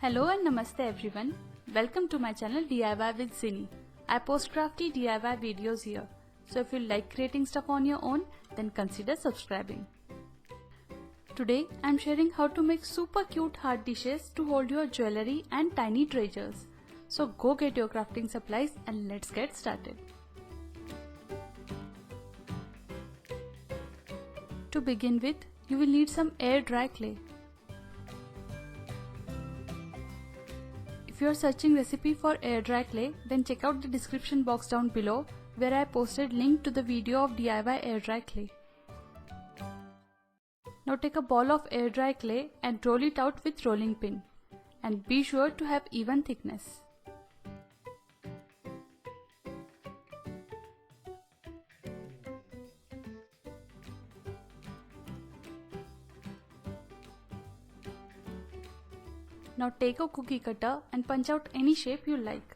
Hello and namaste everyone. Welcome to my channel DIY with Zini. I post crafty DIY videos here. So if you like creating stuff on your own, then consider subscribing. Today I am sharing how to make super cute heart dishes to hold your jewelry and tiny treasures. So go get your crafting supplies and let's get started. To begin with, you will need some air dry clay. If you are searching recipe for air dry clay, then check out the description box down below where I posted link to the video of DIY air dry clay. Now take a ball of air dry clay and roll it out with rolling pin, and be sure to have even thickness. Now take a cookie cutter and punch out any shape you like.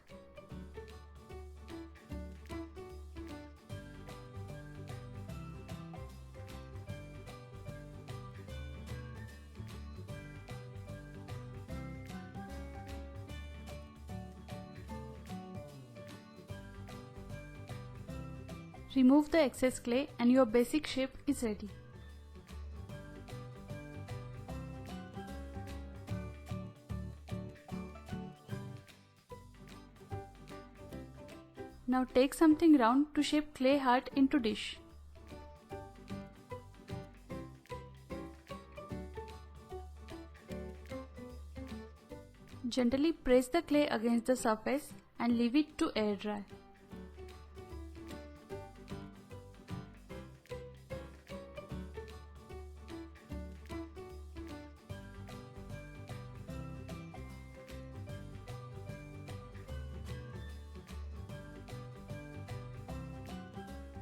Remove the excess clay and your basic shape is ready. Now take something round to shape clay heart into dish. Gently press the clay against the surface and leave it to air dry.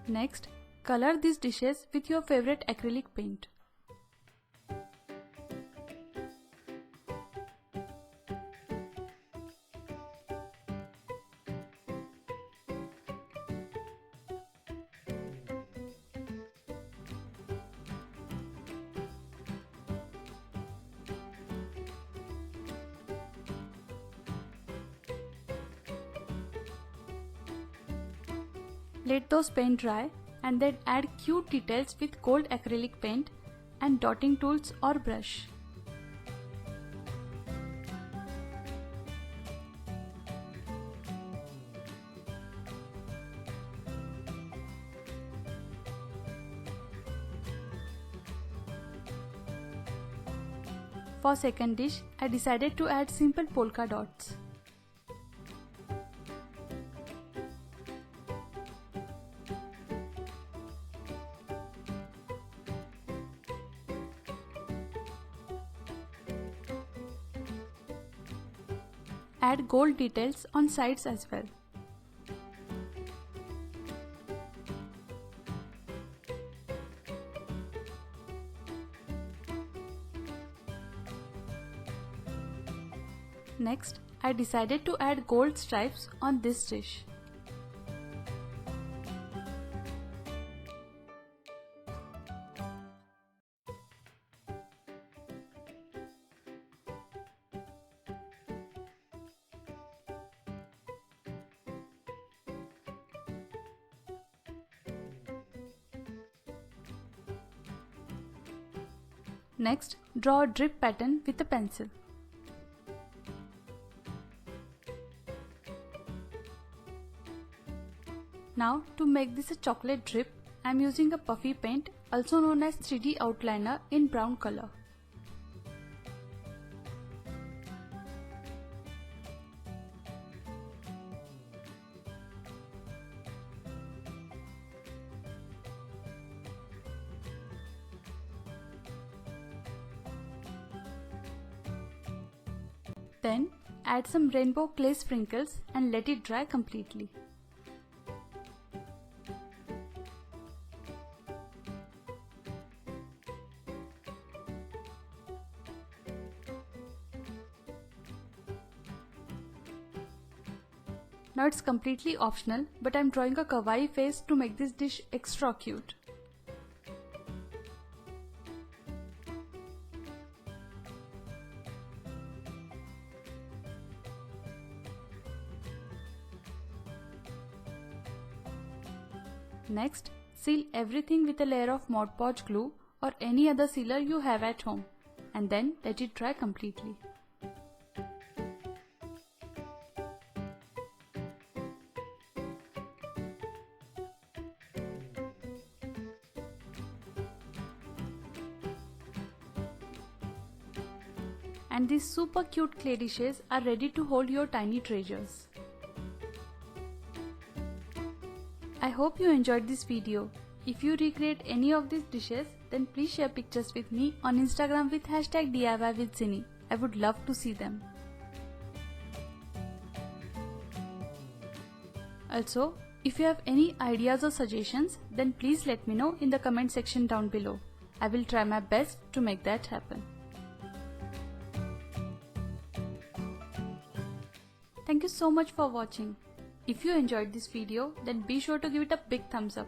Next, color these dishes with your favorite acrylic paint. Let those paint dry and then add cute details with cold acrylic paint and dotting tools or brush. For second dish, I decided to add simple polka dots. Add gold details on sides as well. Next, I decided to add gold stripes on this dish. Next, draw a drip pattern with a pencil. Now, to make this a chocolate drip, I am using a puffy paint, also known as 3D outliner, in brown color. Then, add some rainbow clay sprinkles and let it dry completely. Now it's completely optional, but I'm drawing a kawaii face to make this dish extra cute. Next, seal everything with a layer of Mod Podge glue or any other sealer you have at home, and then let it dry completely. And these super cute clay dishes are ready to hold your tiny treasures. I hope you enjoyed this video. If you recreate any of these dishes, then please share pictures with me on Instagram with hashtag diywithzini. I would love to see them. Also, if you have any ideas or suggestions, then please let me know in the comment section down below. I will try my best to make that happen. Thank you so much for watching. If you enjoyed this video, then be sure to give it a big thumbs up.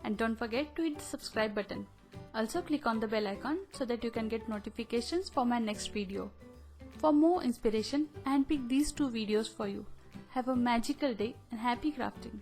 And don't forget to hit the subscribe button. Also click on the bell icon so that you can get notifications for my next video. For more inspiration, I handpicked these two videos for you. Have a magical day and happy crafting.